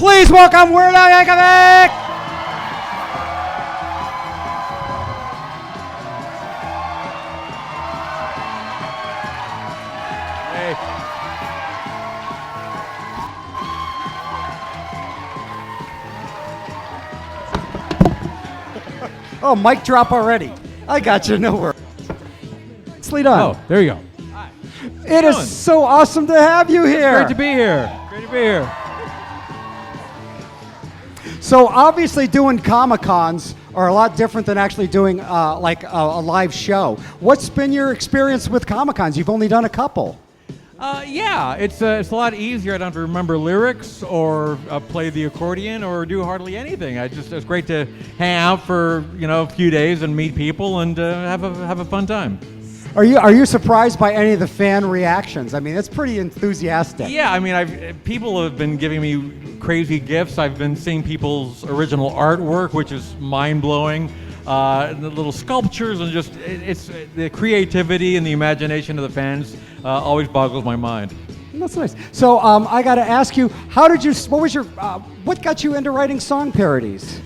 Please welcome Weird Al Yankovic! Hey. Oh, mic drop already. I got you, no worries. Let's lead on. Oh, there you go. It is so awesome to have you here. Great to be here. Great to be here. So obviously doing Comic-Cons are a lot different than actually doing like a live show. What's been your experience with Comic-Cons? You've only done a couple. Yeah, it's a lot easier. I don't have to remember lyrics or play the accordion or do hardly anything. It's great to hang out for a few days and meet people and have a fun time. Are you surprised by any of the fan reactions? I mean, it's pretty enthusiastic. Yeah, I mean, people have been giving me crazy gifts. I've been seeing people's original artwork, which is mind-blowing. The little sculptures and just it's the creativity and the imagination of the fans always boggles my mind. That's nice. So I got to ask you, what got you into writing song parodies?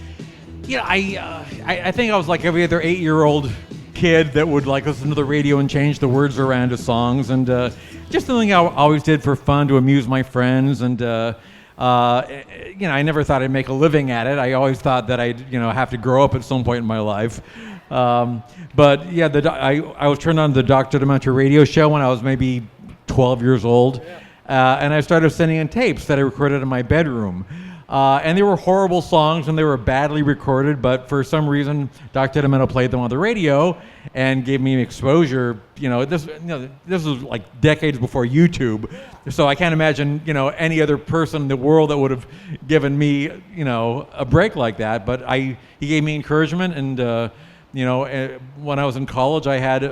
Yeah, I think I was like every other 8-year-old kid that would like listen to the radio and change the words around to songs, and just something I always did for fun to amuse my friends. And I never thought I'd make a living at it. I always thought that I'd have to grow up at some point in my life. But yeah, I was turned on to the Dr. Demento radio show when I was maybe 12 years old, and I started sending in tapes that I recorded in my bedroom. And they were horrible songs and they were badly recorded, but for some reason Dr. Demento played them on the radio and gave me exposure. This was like decades before YouTube, so I can't imagine any other person in the world that would have given me a break like that. But he gave me encouragement, and when I was in college, I had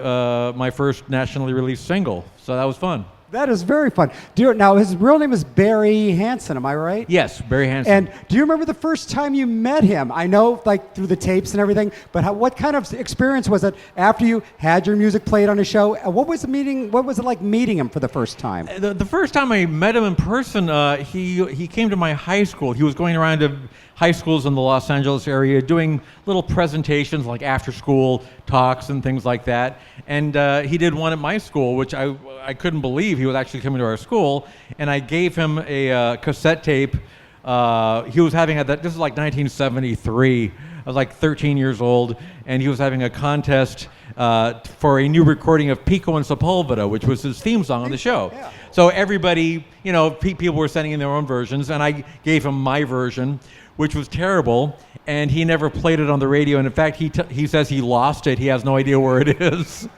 my first nationally released single, so that was fun. That is very fun. Now, his real name is Barry Hansen, am I right? Yes, Barry Hansen. And do you remember the first time you met him? I know, like, through the tapes and everything, but what kind of experience was it after you had your music played on a show? What was it like meeting him for the first time? The first time I met him in person, he came to my high school. He was going around to high schools in the Los Angeles area doing little presentations like after-school talks and things like that. And he did one at my school, which I couldn't believe he was actually coming to our school. And I gave him a cassette tape. He was having this is like 1973. I was like 13 years old, and he was having a contest for a new recording of Pico and Sepulveda, which was his theme song on the show. Yeah. So everybody, people were sending in their own versions, and I gave him my version, which was terrible, and he never played it on the radio. And in fact, he says he lost it. He has no idea where it is.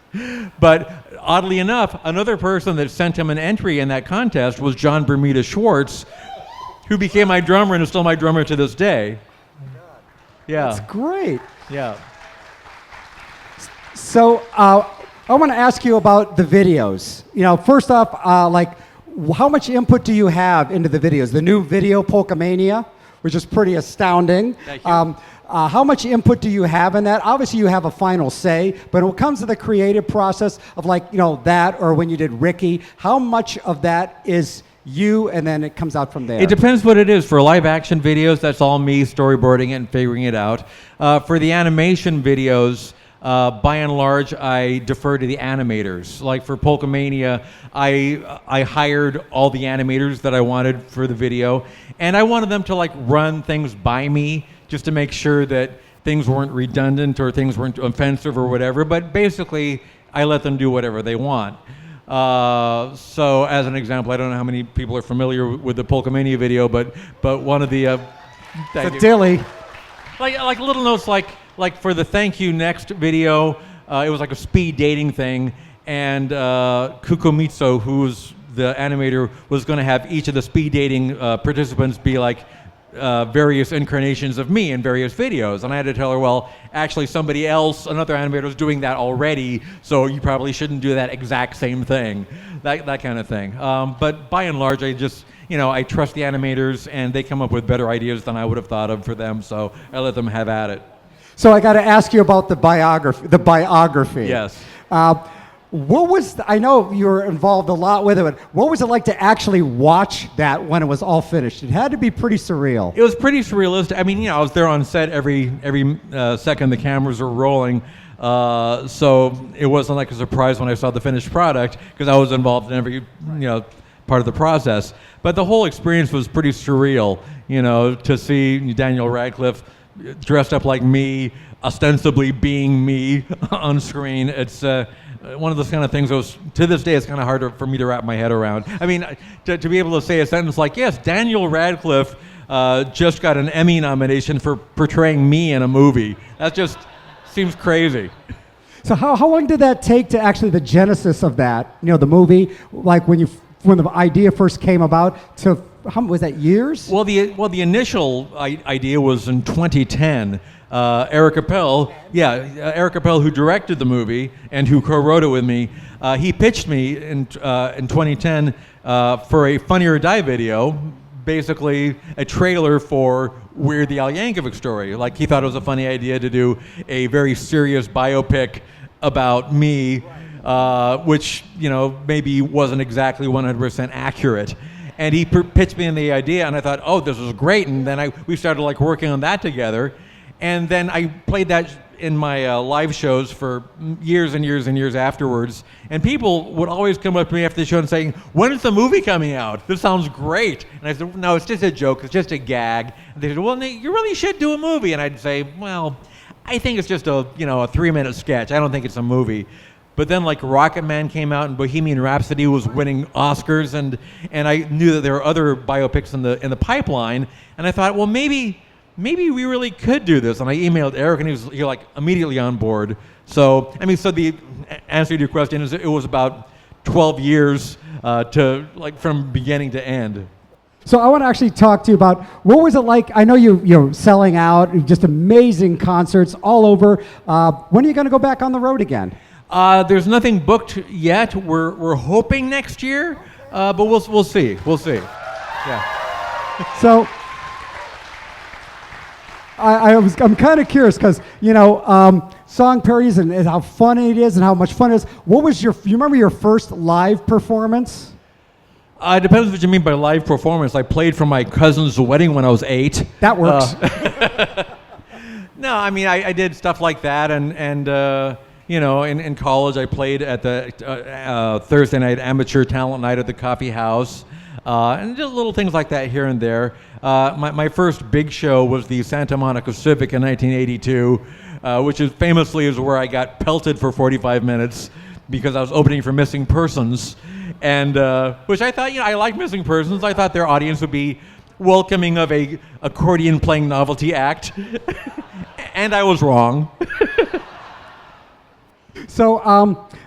But oddly enough, another person that sent him an entry in that contest was John Bermuda Schwartz, who became my drummer and is still my drummer to this day. Yeah. That's great. Yeah. So I want to ask you about the videos. First off, how much input do you have into the videos? The new video, Polkamania, which is pretty astounding. Thank you. How much input do you have in that? Obviously, you have a final say, but when it comes to the creative process of that, or when you did Ricky, how much of that is you, and then it comes out from there? It depends what it is. For live action videos, that's all me storyboarding it and figuring it out. For the animation videos, by and large, I defer to the animators. Like for Polkamania, I hired all the animators that I wanted for the video, and I wanted them to run things by me just to make sure that things weren't redundant or things weren't offensive or whatever. But basically, I let them do whatever they want. So as an example, I don't know how many people are familiar with the Polkamania video, but one of the the dilly, like little notes like for the Thank You Next video, it was like a speed dating thing, and Kukomitsu, who was the animator, was going to have each of the speed dating participants be various incarnations of me in various videos, and I had to tell her, well, actually somebody else, another animator, was doing that already, so you probably shouldn't do that exact same thing, that kind of thing. But by and large, I just, I trust the animators, and they come up with better ideas than I would have thought of for them, so I let them have at it. So I got to ask you about the biography. Yes. what was, I know you were involved a lot with it, but what was it like to actually watch that when it was all finished? It had to be pretty surreal. It was pretty surrealistic. I mean, I was there on set every second the cameras were rolling. So it wasn't like a surprise when I saw the finished product because I was involved in every, part of the process. But the whole experience was pretty surreal, to see Daniel Radcliffe dressed up like me, ostensibly being me on screen. It's one of those kind of things that was, to this day, it's kind of hard for me to wrap my head around. I mean, to be able to say a sentence like, yes, Daniel Radcliffe just got an Emmy nomination for portraying me in a movie. That just seems crazy. So how long did that take to actually the genesis of that, the movie, like when the idea first came about, to how was that, years? Well, the initial idea was in 2010. Eric Appel, who directed the movie and who co-wrote it with me, he pitched me in 2010 for a Funny or Die video, basically a trailer for Weird the Al Yankovic story. Like, he thought it was a funny idea to do a very serious biopic about me, which maybe wasn't exactly 100% accurate. And he pitched me in the idea, and I thought, oh, this is great. And then we started working on that together. And then I played that in my live shows for years and years and years afterwards. And people would always come up to me after the show and saying, when is the movie coming out? This sounds great. And I said, no, it's just a joke. It's just a gag. And they said, well, Nate, you really should do a movie. And I'd say, well, I think it's just a 3-minute sketch. I don't think it's a movie. But then Rocket Man came out and Bohemian Rhapsody was winning Oscars, and I knew that there were other biopics in the pipeline. And I thought, well, maybe we really could do this. And I emailed Eric, and he was immediately on board. So the answer to your question is it was about 12 years from beginning to end. So I want to actually talk to you about what was it like. I know you're selling out, just amazing concerts all over. When are you going to go back on the road again? There's nothing booked yet. We're hoping next year, but we'll see. We'll see. Yeah. So I'm kind of curious because song parodies and how funny it is and how much fun it is. What was you remember your first live performance? It depends what you mean by live performance. I played for my cousin's wedding when I was 8. That works. No, I did stuff like that, and in college I played at the Thursday night amateur talent night at the coffee house, and just little things like that here and there. My first big show was the Santa Monica Civic in 1982, which is famously where I got pelted for 45 minutes because I was opening for Missing Persons, and which I thought, I like Missing Persons. I thought their audience would be welcoming of a accordion playing novelty act, and I was wrong. So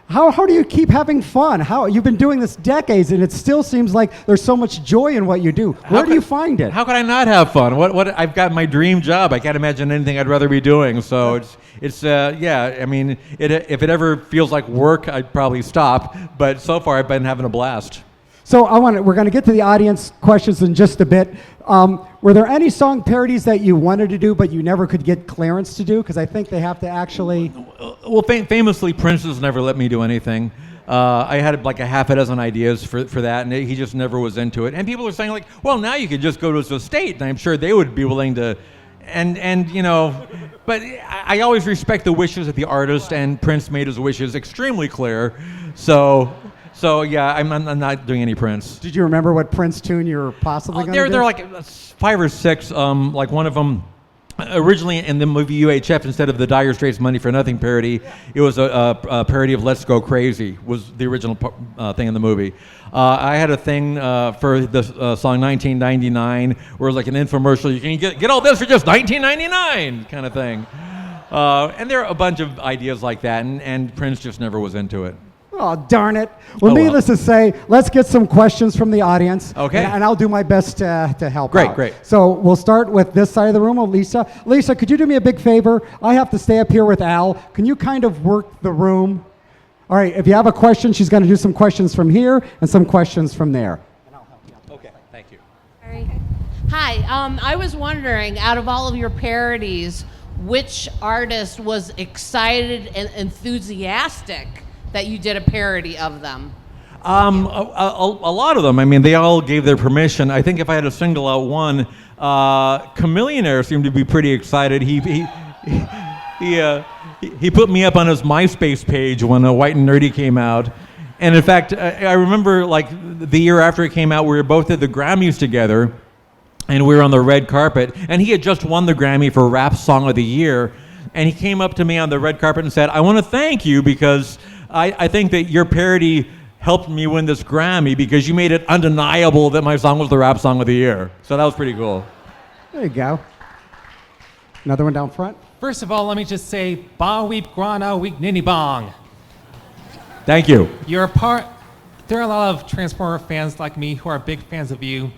how do you keep having fun? You've been doing this decades, and it still seems like there's so much joy in what you do. Where do you find it? How could I not have fun? What I've got my dream job. I can't imagine anything I'd rather be doing. So it's if it ever feels like work, I'd probably stop. But so far, I've been having a blast. So we're going to get to the audience questions in just a bit. Were there any song parodies that you wanted to do but you never could get clearance to do? Because I think they have to actually... Well, famously, Prince has never let me do anything. I had a half a dozen ideas for that, and he just never was into it. And people are saying well, now you could just go to his estate, and I'm sure they would be willing to... But I always respect the wishes of the artist, and Prince made his wishes extremely clear. So yeah, I'm not doing any Prince. Did you remember what Prince tune you were possibly going to do? There are 5 or 6. One of them, originally in the movie UHF, instead of the Dire Straits Money for Nothing parody, it was a parody of Let's Go Crazy, was the original thing in the movie. I had a thing for the song 1999, where it was an infomercial. You can get all this for just $19.99 kind of thing. And there are a bunch of ideas like that, and Prince just never was into it. Oh, darn it. Well, needless to say, let's get some questions from the audience. Okay. And I'll do my best to help out. Great. So we'll start with this side of the room, Lisa. Lisa, could you do me a big favor? I have to stay up here with Al. Can you kind of work the room? All right, if you have a question, she's going to do some questions from here and some questions from there. And I'll help you out. Okay, thank you. Hi, I was wondering, out of all of your parodies, which artist was excited and enthusiastic that you did a parody of them? A lot of them. I mean, they all gave their permission. I think if I had to single out one, Chameleonaire seemed to be pretty excited. He put me up on his MySpace page when White and Nerdy came out. And in fact, I remember like the year after it came out, we were both at the Grammys together, and we were on the red carpet, and he had just won the Grammy for Rap Song of the Year, and he came up to me on the red carpet and said, "I want to thank you because I think that your parody helped me win this Grammy because you made it undeniable that my song was the Rap Song of the Year." So that was pretty cool. There you go. Another one down front. First of all, let me just say, Bong Weep Guana Week Nini Bong. Thank you. You're a part. There are a lot of Transformer fans like me who are big fans of you.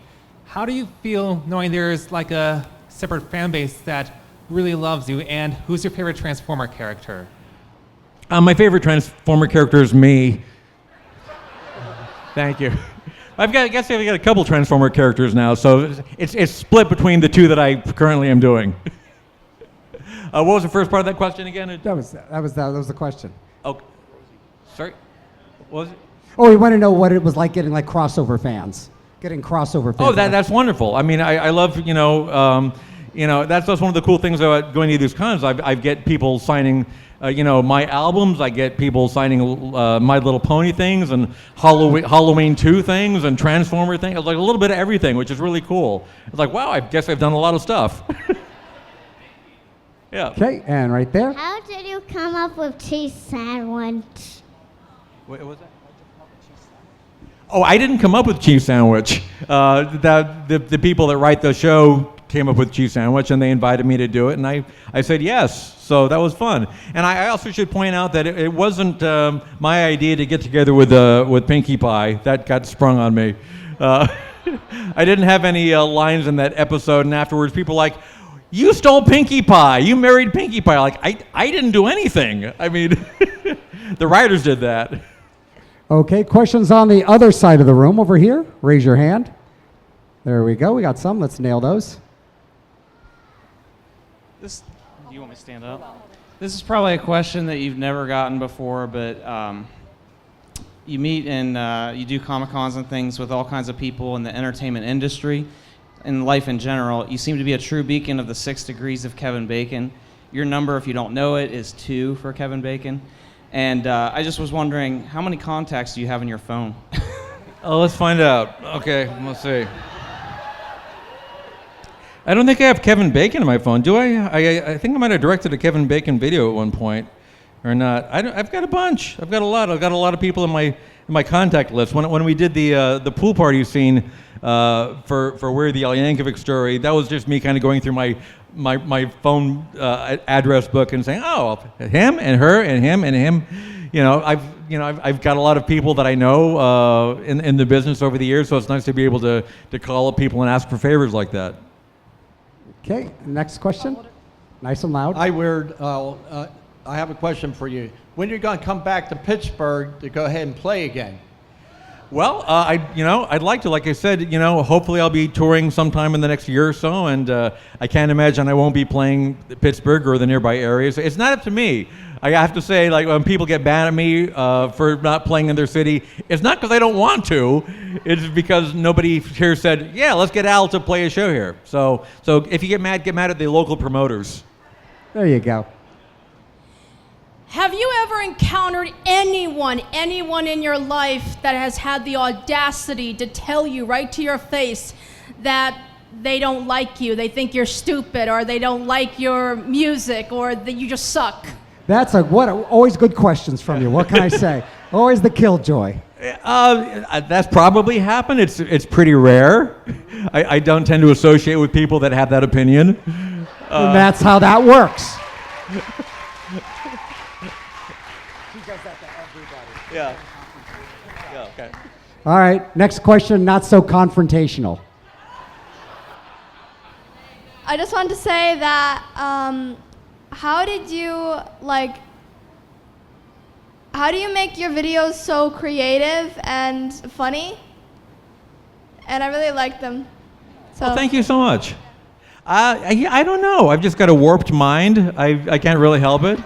How do you feel knowing there's like a separate fan base that really loves you? And who's your favorite Transformer character? My favorite Transformer character is me. Thank you. I guess I've got a couple Transformer characters now, so it's split between the two that I currently am doing. What was the first part of that question again? That was the question. Oh, sorry. What was it? Oh, we want to know what it was like getting like crossover fans. Getting crossover fans. Oh, that's wonderful. I mean, I love, that's one of the cool things about going to these cons. I get people signing, my albums. I get people signing My Little Pony things and Halloween 2 things and Transformer things. It's like a little bit of everything, which is really cool. It's like, wow, I guess I've done a lot of stuff. Yeah. Okay, and right there. How did you come up with cheese sandwich? What was that? Oh, I didn't come up with cheese sandwich. The people that write the show came up with cheese sandwich, and they invited me to do it, and I said yes. So that was fun. And I also should point out that it wasn't my idea to get together with Pinkie Pie. That got sprung on me. I didn't have any lines in that episode, and afterwards people were like, "You stole Pinkie Pie. You married Pinkie Pie." Like, I didn't do anything. I mean, the writers did that. Okay, questions on the other side of the room over here. Raise your hand. There we go. We got some. Let's nail those. Do you want me to stand up? This is probably a question that you've never gotten before, but you meet and you do Comic-Cons and things with all kinds of people in the entertainment industry and life in general. You seem to be a true beacon of the 6 degrees of Kevin Bacon. Your number, if you don't know it, is 2 for Kevin Bacon. And I just was wondering, how many contacts do you have in your phone? Oh, let's find out. Okay, let's see. I don't think I have Kevin Bacon in my phone, do I? I think I might have directed a Kevin Bacon video at one point, or not. I've got a bunch. I've got a lot. I've got a lot of people in my contact list. When we did the pool party scene for Where the Yankovic story, that was just me kind of going through my phone address book and saying, oh, him and her and him and him. I've got a lot of people that I know in the business over the years, so it's nice to be able to call up people and ask for favors like that. Okay, next question. Nice and loud. Hi, Weird. I have a question for you. When are you going to come back to Pittsburgh to go ahead and play again? Well, I'd like to, like I said, hopefully I'll be touring sometime in the next year or so, and I can't imagine I won't be playing Pittsburgh or the nearby areas. It's not up to me. I have to say, like, when people get mad at me for not playing in their city, it's not because I don't want to. It's because nobody here said, yeah, let's get Al to play a show here. So if you get mad at the local promoters. There you go. Have you ever encountered anyone in your life that has had the audacity to tell you right to your face that they don't like you, they think you're stupid, or they don't like your music, or that you just suck? That's always good questions from you. What can I say? Always the killjoy. That's probably happened. It's pretty rare. I don't tend to associate with people that have that opinion. And that's how that works. Yeah. Yeah, okay. All right, next question, not so confrontational. I just wanted to say that how do you make your videos so creative and funny? And I really like them. So. Well, thank you so much. I don't know. I've just got a warped mind. I can't really help it.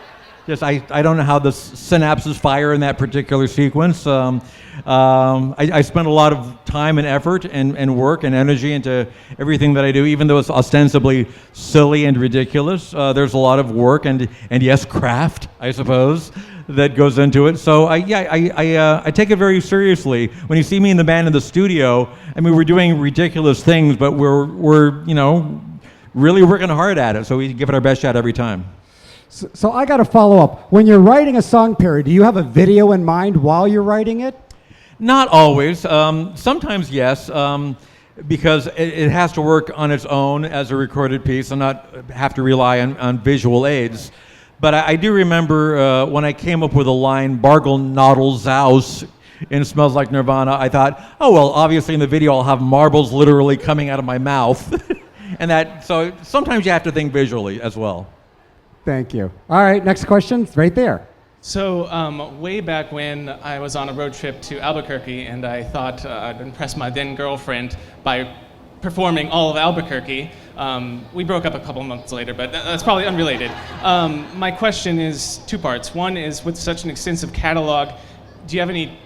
Just I don't know how the synapses fire in that particular sequence. I spend a lot of time and effort and work and energy into everything that I do, even though it's ostensibly silly and ridiculous. There's a lot of work and yes, craft, I suppose, that goes into it. So I take it very seriously. When you see me in the band in the studio, I mean, we're doing ridiculous things, but we're really working hard at it. So we give it our best shot every time. So I got to follow up. When you're writing a song, Perry, do you have a video in mind while you're writing it? Not always. Sometimes yes, because it has to work on its own as a recorded piece and not have to rely on visual aids. But I do remember when I came up with a line, Bargle Noddle Zouse in Smells Like Nirvana, I thought, oh, well, obviously in the video I'll have marbles literally coming out of my mouth. So sometimes you have to think visually as well. Thank you. All right, next question, right there. So way back when I was on a road trip to Albuquerque, and I thought I'd impress my then girlfriend by performing all of Albuquerque. We broke up a couple months later, but that's probably unrelated. My question is two parts. One is, with such an extensive catalog, do you have any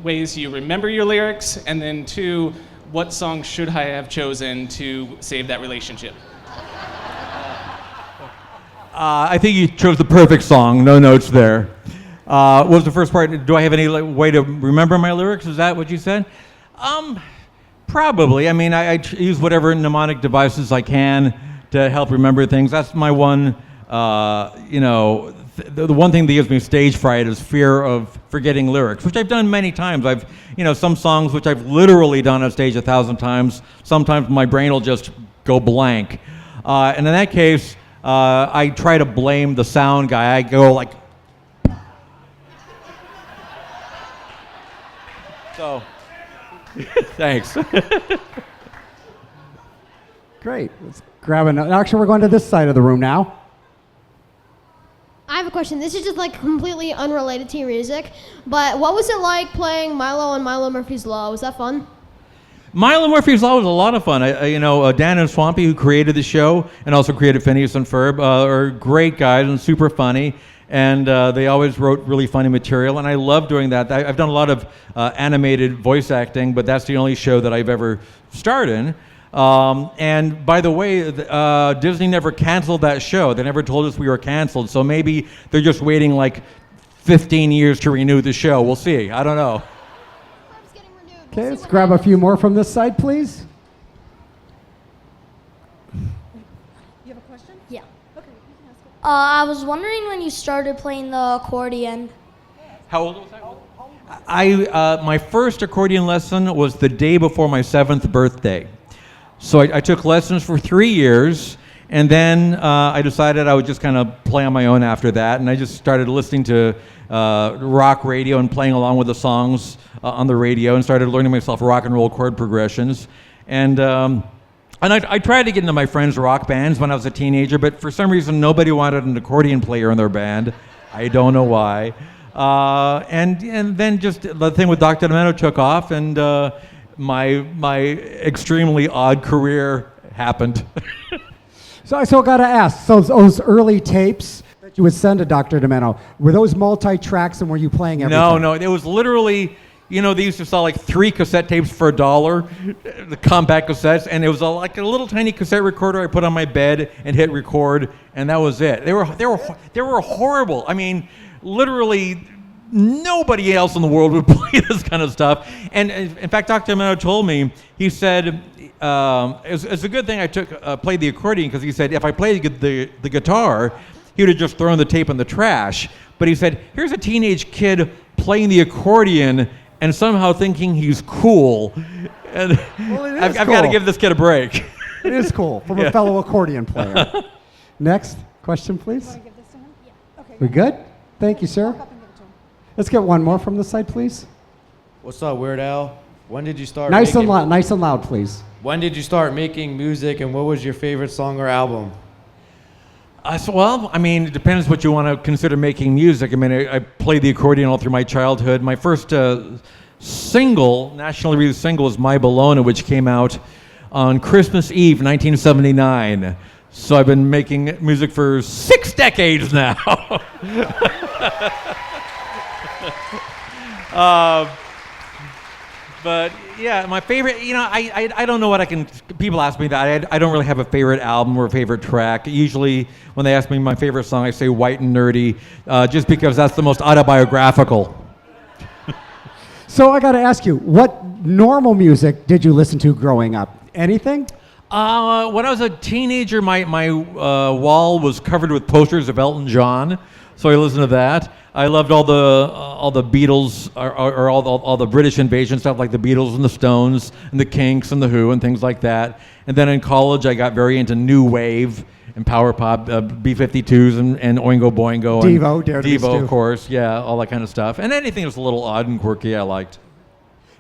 ways you remember your lyrics? And then two, what song should I have chosen to save that relationship? I think you chose the perfect song, no notes there. What was the first part? Do I have any way to remember my lyrics? Is that what you said? Probably. I mean, I use whatever mnemonic devices I can to help remember things. That's my one, the one thing that gives me stage fright is fear of forgetting lyrics, which I've done many times. Some songs which I've literally done on stage 1,000 times. Sometimes my brain will just go blank. And in that case, I try to blame the sound guy. I go like, so, thanks. Great. Let's grab another. Actually, we're going to this side of the room now. I have a question. This is just like completely unrelated to your music, but what was it like playing Milo and Milo Murphy's Law? Was that fun? Milo Murphy's Law was a lot of fun. Dan and Swampy, who created the show and also created Phineas and Ferb, are great guys and super funny. And they always wrote really funny material, and I love doing that. I've done a lot of animated voice acting, but that's the only show that I've ever starred in. And by the way, Disney never canceled that show. They never told us we were canceled, so maybe they're just waiting like 15 years to renew the show. We'll see. I don't know. Okay, let's grab a few more from this side, please. You have a question? Yeah. Okay, you can ask it. I was wondering when you started playing the accordion. How old was I? My first accordion lesson was the day before my 7th birthday. So I took lessons for 3 years, and then I decided I would just kind of play on my own after that, and I just started listening to rock radio and playing along with the songs on the radio, and started learning myself rock and roll chord progressions. And I tried to get into my friends' rock bands when I was a teenager, but for some reason nobody wanted an accordion player in their band. I don't know why. And then just the thing with Dr. Demento took off, and my extremely odd career happened. So I got to ask, so those early tapes that you would send to Dr. Demento, were those multi-tracks, and were you playing everything? No, it was literally, they used to sell like 3 cassette tapes for $1, the compact cassettes, and it was like a little tiny cassette recorder I put on my bed and hit record, and that was it. They were horrible. I mean, literally nobody else in the world would play this kind of stuff. And in fact, Dr. Demento told me, he said, it's a good thing I played the accordion, because he said if I played the guitar, he would have just thrown the tape in the trash. But he said, here's a teenage kid playing the accordion and somehow thinking he's cool. And I've got to give this kid a break. It is cool, from a fellow accordion player. Next question, please. Want to give this to him? Yeah. Okay. We good? Thank you, sir. Let's get one more from this side, please. What's up, Weird Al? When did you start Nice and loud, please. When did you start making music, and what was your favorite song or album? It depends what you want to consider making music. I played the accordion all through my childhood. My first nationally released single was My Bologna, which came out on Christmas Eve, 1979. So I've been making music for 6 decades now. But yeah, my favorite, you know, I don't know what I can, people ask me that. I don't really have a favorite album or a favorite track. Usually when they ask me my favorite song, I say White and Nerdy, just because that's the most autobiographical. So I got to ask you, what normal music did you listen to growing up? Anything? When I was a teenager, my wall was covered with posters of Elton John, so I listened to that. I loved all the Beatles, or all the British invasion stuff, like the Beatles and the Stones and the Kinks and the Who and things like that. And then in college, I got very into new wave and power pop, B-52s and Oingo Boingo. Devo, and Dare to Be Devo, Stu. of course, yeah, all that kind of stuff. And anything that's a little odd and quirky, I liked.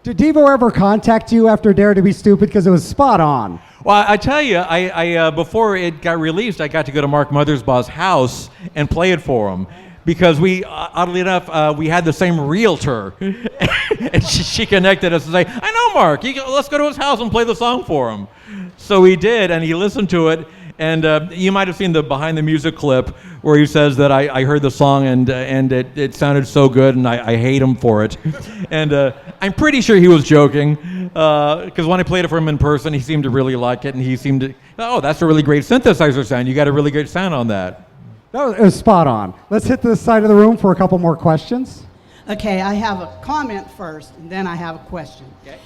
Did Devo ever contact you after Dare to Be Stupid? Because it was spot on. Well, I tell you, I before it got released, I got to go to Mark Mothersbaugh's house and play it for him. Because we, oddly enough, we had the same realtor. And she connected us and say, I know Mark, let's go to his house and play the song for him. So we did, and he listened to it. And you might have seen the behind the music clip where he says that I heard the song and it sounded so good and I hate him for it. And I'm pretty sure he was joking because when I played it for him in person, he seemed to really like it and he seemed to, oh, that's a really great synthesizer sound. You got a really great sound on that. It was spot on. Let's hit this side of the room for a couple more questions. Okay, I have a comment first, and then I have a question. Okay.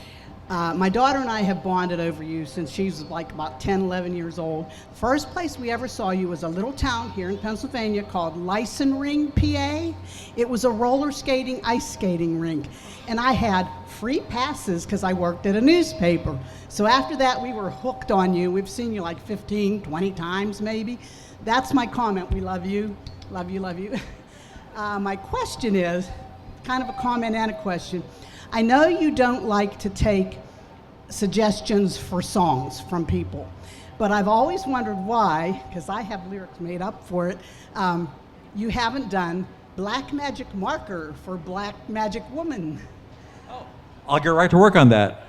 My daughter and I have bonded over you since she's like about 10, 11 years old. First place we ever saw you was a little town here in Pennsylvania called Licensing, PA. It was a roller skating, ice skating rink. And I had free passes because I worked at a newspaper. So after that, we were hooked on you. We've seen you like 15, 20 times maybe. That's my comment. We love you. Love you, love you. My question is kind of a comment and a question. I know you don't like to take suggestions for songs from people, but I've always wondered why, because I have lyrics made up for it, you haven't done Black Magic Marker for Black Magic Woman. I'll get right to work on that.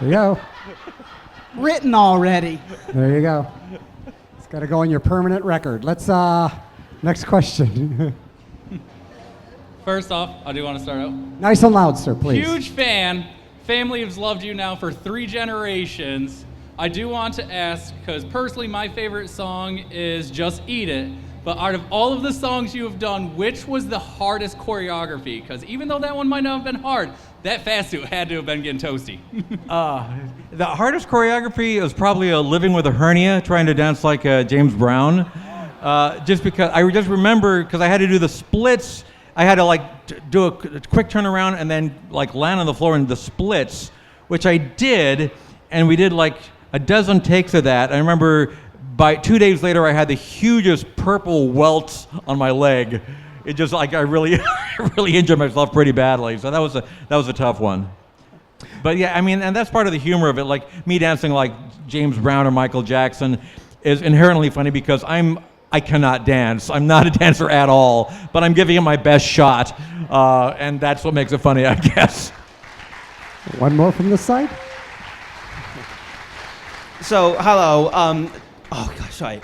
There you go. Written already. There you go. It's got to go on your permanent record. Let's, next question. First off, I do want to start out. Nice and loud, sir, please. Huge fan. Family has loved you now for 3 generations. I do want to ask, because personally my favorite song is Just Eat It, but out of all of the songs you have done, which was the hardest choreography? Because even though that one might not have been hard, that fast suit had to have been getting toasty. The hardest choreography was probably Living with a Hernia, trying to dance like James Brown. Just because, I just remember, because I had to do the splits, I had to like do a quick turnaround and then like land on the floor in the splits, which I did, and we did like a dozen takes of that. I remember by 2 days later, I had the hugest purple welts on my leg. It just like I really, really injured myself pretty badly. So that was a tough one. But yeah, I mean, and that's part of the humor of it. Like me dancing like James Brown or Michael Jackson is inherently funny because I cannot dance. I'm not a dancer at all, but I'm giving it my best shot, and that's what makes it funny, I guess. One more from this side. So, hello. Oh gosh, sorry.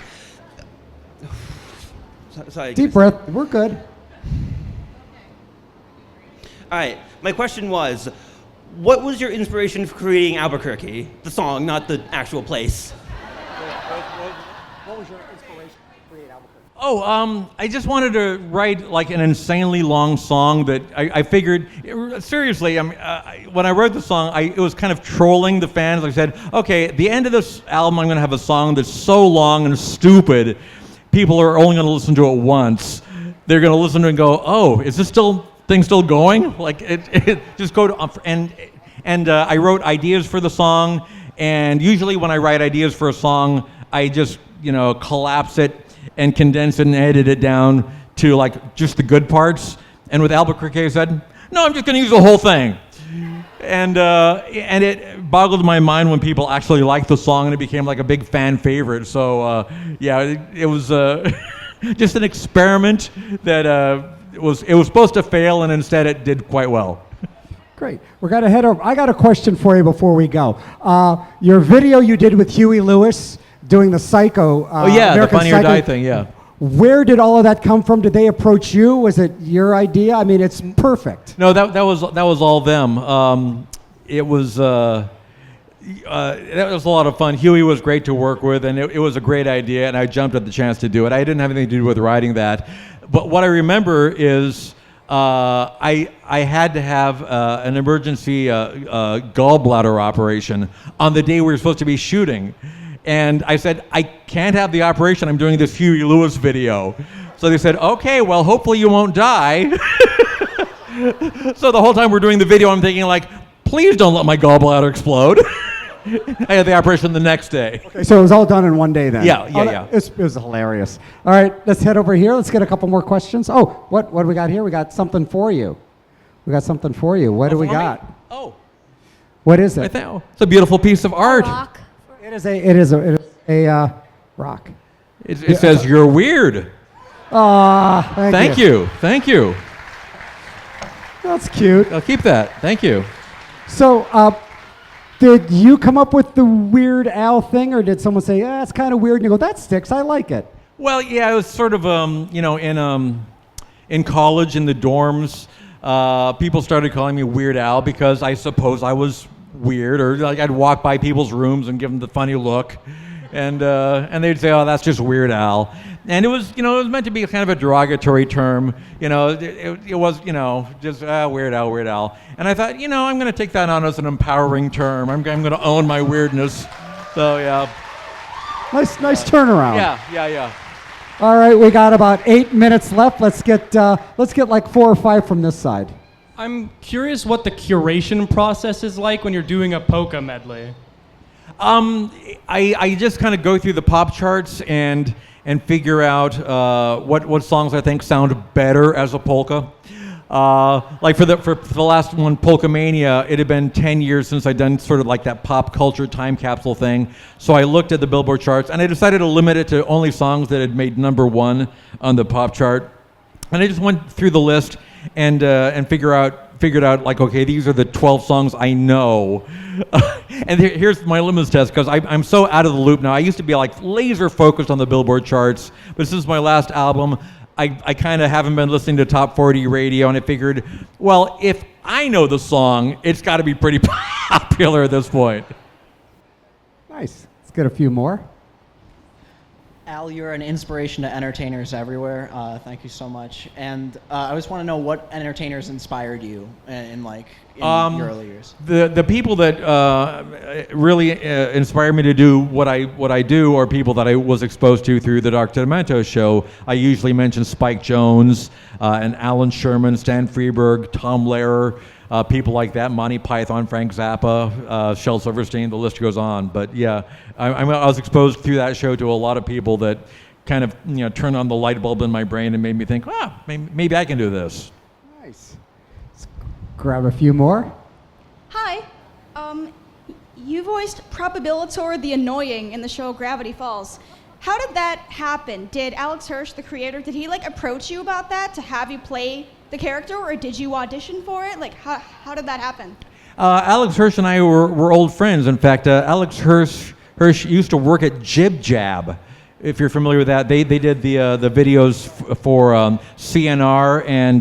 Sorry. Deep breath. We're good. All right. My question was, what was your inspiration for creating Albuquerque? The song, not the actual place. What was your inspiration to create Albuquerque? Oh, I just wanted to write like an insanely long song that I figured, seriously, when I wrote the song, it was kind of trolling the fans. I said, okay, at the end of this album, I'm going to have a song that's so long and stupid, people are only going to listen to it once. They're going to listen to it and go, oh, is this thing still going? Like, it just go to, and I wrote ideas for the song, and usually when I write ideas for a song, I just, collapse it and condense it and edit it down to like just the good parts. And with Albuquerque, I said, no, I'm just going to use the whole thing. And it boggled my mind when people actually liked the song and it became like a big fan favorite. So yeah, it was just an experiment that it was supposed to fail, and instead it did quite well. Great. We're gonna head over. I got a question for you before we go. Your video you did with Huey Lewis, doing the Psycho. Oh yeah, American the Funny or Psycho. Die thing. Yeah. Where did all of that come from? Did they approach you? Was it your idea? I mean, it's perfect. No, that was all them. It was that was a lot of fun. Huey was great to work with, and it was a great idea, and I jumped at the chance to do it. I didn't have anything to do with writing that, but what I remember is I had to have an emergency gallbladder operation on the day we were supposed to be shooting. And I said, I can't have the operation. I'm doing this Huey Lewis video. So they said, okay, well, hopefully you won't die. So the whole time we're doing the video, I'm thinking like, please don't let my gallbladder explode. I had the operation the next day. Okay, so it was all done in one day then? Yeah. It was hilarious. All right, let's head over here. Let's get a couple more questions. Oh, what do we got here? We got something for you. What do we got? Me? Oh. What is it? It's a beautiful piece of art. Rock. It is a rock. It says, you're weird. Thank you. Thank you. That's cute. I'll keep that. Thank you. So, did you come up with the Weird Al thing, or did someone say, yeah, it's kind of weird, and you go, that sticks, I like it? Well, yeah, it was sort of, in college, in the dorms, people started calling me Weird Al because I suppose I was weird, or like I'd walk by people's rooms and give them the funny look, and they'd say, "Oh, that's just Weird Al," and it was meant to be kind of a derogatory term, it was just Weird Al, and I thought, I'm going to take that on as an empowering term. I'm going to own my weirdness, so yeah. Nice turnaround. Yeah. All right, we got about 8 minutes left. Let's get like 4 or 5 from this side. I'm curious what the curation process is like when you're doing a polka medley. I just kind of go through the pop charts and figure out what songs I think sound better as a polka. Like for the last one, Polka Mania, it had been 10 years since I'd done sort of like that pop culture time capsule thing. So I looked at the Billboard charts and I decided to limit it to only songs that had made #1 on the pop chart. And I just went through the list and figured out like, okay, these are the 12 songs I know. And here's my litmus test, because I'm so out of the loop now. I used to be like laser focused on the Billboard charts, but since my last album, I kind of haven't been listening to top 40 radio, and I figured, well, if I know the song, it's got to be pretty popular at this point. Nice. Let's get a few more. Al, you're an inspiration to entertainers everywhere. Thank you so much. And I just want to know what entertainers inspired you in your early years. The people that really inspired me to do what I do are people that I was exposed to through the Doc Demento show. I usually mention Spike Jonze and Alan Sherman, Stan Freberg, Tom Lehrer, people like that, Monty Python, Frank Zappa, Shel Silverstein, the list goes on. But yeah, I was exposed through that show to a lot of people that kind of turned on the light bulb in my brain and made me think, maybe I can do this. Nice. Let's grab a few more. Hi. You voiced Probabilitor the Annoying in the show Gravity Falls. How did that happen? Did Alex Hirsch, the creator, did he approach you about that to have you play the character, or did you audition for it? How did that happen? Alex Hirsch and I were old friends. In fact, Alex Hirsch used to work at Jib Jab. If you're familiar with that, they did the videos for CNR and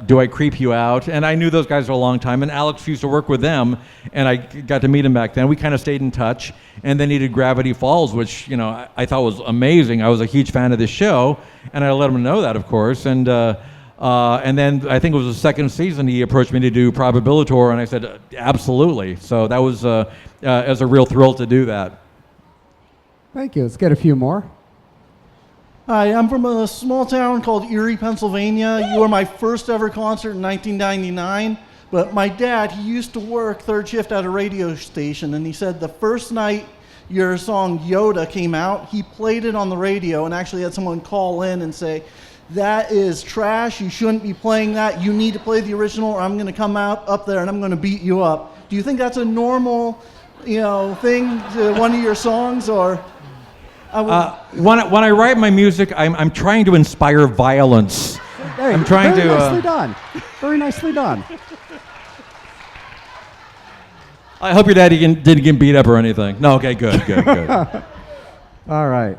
Do I Creep You Out? And I knew those guys for a long time, and Alex used to work with them, and I got to meet him back then. We kind of stayed in touch, and then he did Gravity Falls, which I thought was amazing. I was a huge fan of the show, and I let him know that, of course. And then I think it was the second season he approached me to do Probabilitor, and I said absolutely. So that was a real thrill to do that. Thank you. Let's get a few more. Hi, I'm from a small town called Erie, Pennsylvania. You were my first ever concert in 1999, but my dad, he used to work third shift at a radio station, and he said the first night your song Yoda came out, he played it on the radio and actually had someone call in and say, that is trash, you shouldn't be playing that, you need to play the original or I'm going to come up there and I'm going to beat you up. Do you think that's a normal, thing to one of your songs, or... When I write my music, I'm trying to inspire violence. Hey, I'm trying very to. Nicely done. Very nicely done. I hope your daddy didn't get beat up or anything. No, okay, good. All right.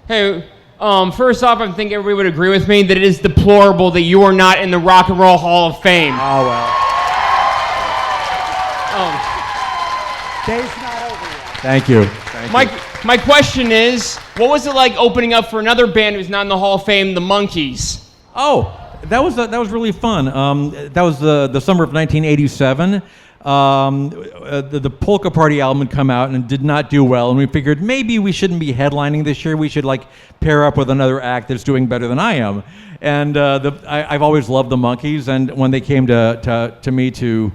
Hey, first off, I think everybody would agree with me that it is deplorable that you are not in the Rock and Roll Hall of Fame. Oh, well. Day's not over yet. Thank you. My question is, what was it like opening up for another band who's not in the Hall of Fame, the Monkees? Oh, that was really fun. That was the summer of 1987. The Polka Party album had come out and did not do well, and we figured maybe we shouldn't be headlining this year. We should pair up with another act that's doing better than I am. And I've always loved the Monkees, and when they came to me to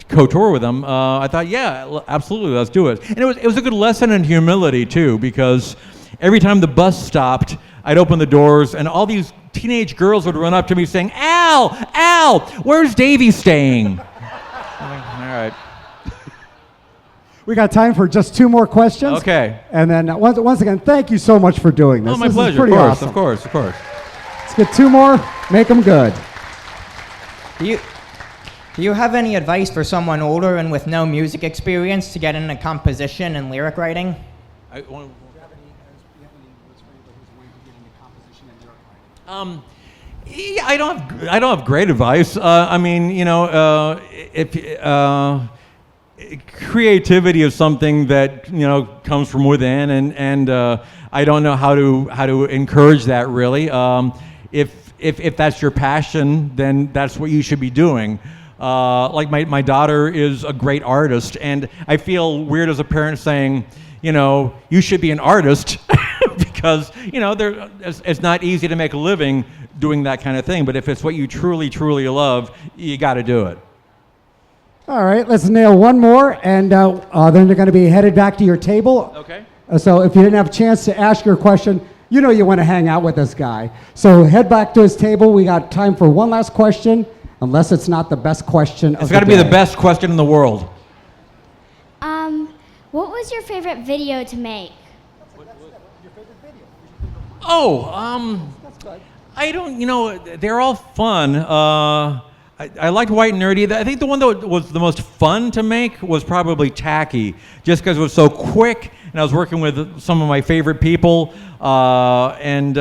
co-tour with them, I thought, yeah, absolutely, let's do it. And it was a good lesson in humility too, because every time the bus stopped, I'd open the doors, and all these teenage girls would run up to me saying, Al, where's Davey staying? All right. We got time for just 2 more questions. Okay. And then once again, thank you so much for doing this. Oh, my This pleasure. is pretty awesome. Of course. Let's get 2 more. Make them good. Do you have any advice for someone older and with no music experience to get into composition and lyric writing? Yeah, I don't have great advice. I mean, creativity is something that comes from within, and I don't know how to encourage that really. If that's your passion, then that's what you should be doing. Like my daughter is a great artist, and I feel weird as a parent saying, you should be an artist because it's not easy to make a living doing that kind of thing. But if it's what you truly, truly love, you got to do it. All right, let's nail one more, and then they're going to be headed back to your table. Okay. So if you didn't have a chance to ask your question, you want to hang out with this guy. So head back to his table. We got time for one last question, unless it's not the best question of the day. It's got to be the best question in the world. What was your favorite video to make? I don't, they're all fun. I liked White and Nerdy. I think the one that was the most fun to make was probably Tacky, just because it was so quick, and I was working with some of my favorite people, and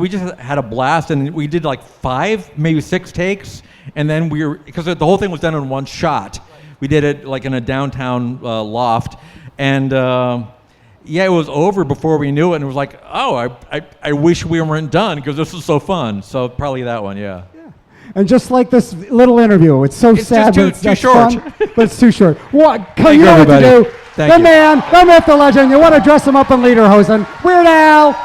we just had a blast, and we did 5, maybe 6 takes, and then because the whole thing was done in one shot. We did it in a downtown loft, and it was over before we knew it, and it was like, oh, I wish we weren't done because this was so fun. So probably that one, yeah. And just like this little interview, it's so sad, just but it's too that's short. fun, but it's too short. What? Thank You know what to everybody. do. Thank The you. man, the myth, the legend. You want to dress him up in lederhosen. Weird Al.